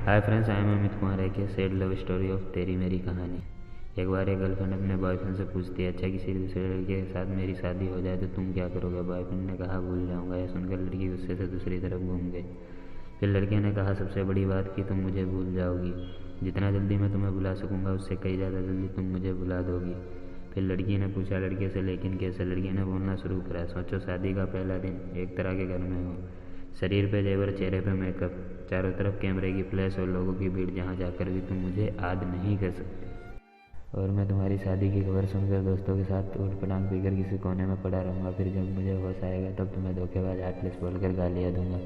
Hi friends, I am Amit Kumar है के sad love story of तेरी मेरी कहानी। एक बार एक गर्लफ्रेंड अपने बॉयफ्रेंड से पूछती है, अच्छा किसी दूसरे लड़के के साथ मेरी शादी हो जाए तो तुम क्या करोगे। बॉयफ्रेंड ने कहा, भूल जाऊंगा। यह सुनकर लड़की गुस्से से दूसरी तरफ घूम गई। फिर लड़के ने कहा, सबसे बड़ी बात कि तुम मुझे भूल जाओगी। जितना जल्दी मैं तुम्हें भुला सकूंगा उससे कई ज़्यादा जल्दी तुम मुझे भुला दोगी। फिर लड़की ने पूछा लड़के से, लेकिन कैसे। लड़के ने बोलना शुरू करा, सोचो शादी का पहला दिन, एक तरह के घर में हो, शरीर पे जेवर, चेहरे पे मेकअप, चारों तरफ कैमरे की फ्लैश और लोगों की भीड़, जहाँ जाकर भी तुम मुझे याद नहीं कर सकते। और मैं तुम्हारी शादी की खबर सुनकर दोस्तों के साथ ऊट पटांग पीकर किसी कोने में पड़ा रहूँगा। फिर जब मुझे होश आएगा तब तुम्हें धोखेबाज, हार्टलेस बोलकर गालियाँ दूंगा।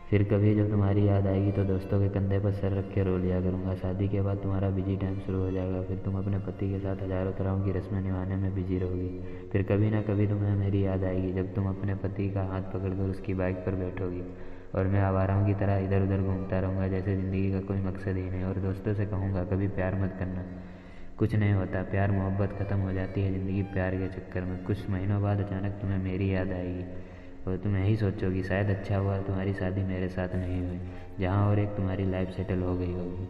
फिर कभी जब तुम्हारी याद आएगी तो दोस्तों के कंधे पर सर रख के रो लिया करूँगा। शादी के बाद तुम्हारा बिजी टाइम शुरू हो जाएगा। फिर तुम अपने पति के साथ हजारों तरह की रस्में निभाने में बिजी रहोगी। फिर कभी ना कभी तुम्हें मेरी याद आएगी जब तुम अपने पति का हाथ पकड़कर उसकी बाइक पर बैठोगी और मैं आवाराओं की तरह इधर उधर घूमता रहूँगा जैसे ज़िंदगी का कोई मकसद ही नहीं। और दोस्तों से कहूँगा, कभी प्यार मत करना, कुछ नहीं होता। प्यार मोहब्बत ख़त्म हो जाती है ज़िंदगी प्यार के चक्कर में। कुछ महीनों बाद अचानक तुम्हें मेरी याद आएगी और तुम यही सोचोगी, शायद अच्छा हुआ तुम्हारी शादी मेरे साथ नहीं हुई, जहाँ और एक तुम्हारी लाइफ सेटल हो गई होगी।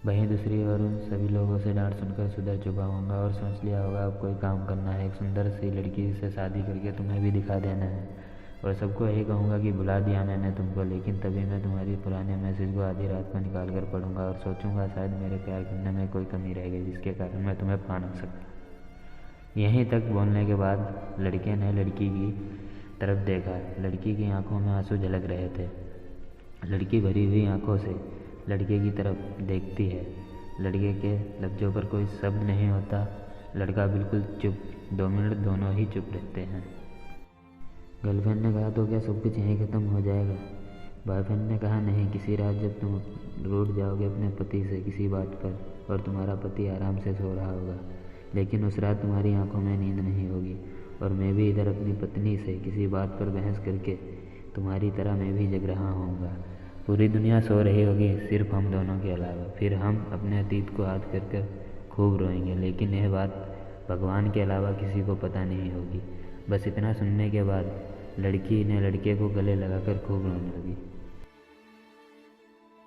वहीं दूसरी ओर उन सभी लोगों से डांट सुनकर सुधर चुका होगा और सोच लिया होगा अब कोई काम करना है, एक सुंदर सी लड़की से शादी करके तुम्हें भी दिखा देना है। और सबको यही कहूँगा कि भुला दिया मैंने तुमको। लेकिन तभी मैं तुम्हारी पुराने मैसेज को आधी रात को निकाल कर पढ़ूंगा और सोचूंगा शायद मेरे प्यार करने में कोई कमी रह गई जिसके कारण मैं तुम्हें पा ना सकता। यहीं तक बोलने के बाद लड़के ने लड़की की तरफ देखा। लड़की की आंखों में आंसू झलक रहे थे। लड़की भरी हुई आंखों से लड़के की तरफ देखती है। लड़के के लफ्ज़ों पर कोई शब्द नहीं होता। लड़का बिल्कुल चुप। 2 मिनट दोनों ही चुप रहते हैं। गर्लफ्रेंड ने कहा, तो क्या सब कुछ यहीं ख़त्म हो जाएगा। बॉयफ्रेंड ने कहा, नहीं, किसी रात जब तुम रूठ जाओगे अपने पति से किसी बात पर और तुम्हारा पति आराम से सो रहा होगा, लेकिन उस रात तुम्हारी आंखों में नींद नहीं होगी और मैं भी इधर अपनी पत्नी से किसी बात पर बहस करके तुम्हारी तरह मैं भी जग रहा होऊंगा। पूरी दुनिया सो रही होगी सिर्फ हम दोनों के अलावा। फिर हम अपने अतीत को याद कर कर खूब रोएंगे, लेकिन यह बात भगवान के अलावा किसी को पता नहीं होगी। बस इतना सुनने के बाद लड़की ने लड़के को गले लगाकर खूब रोने लगी।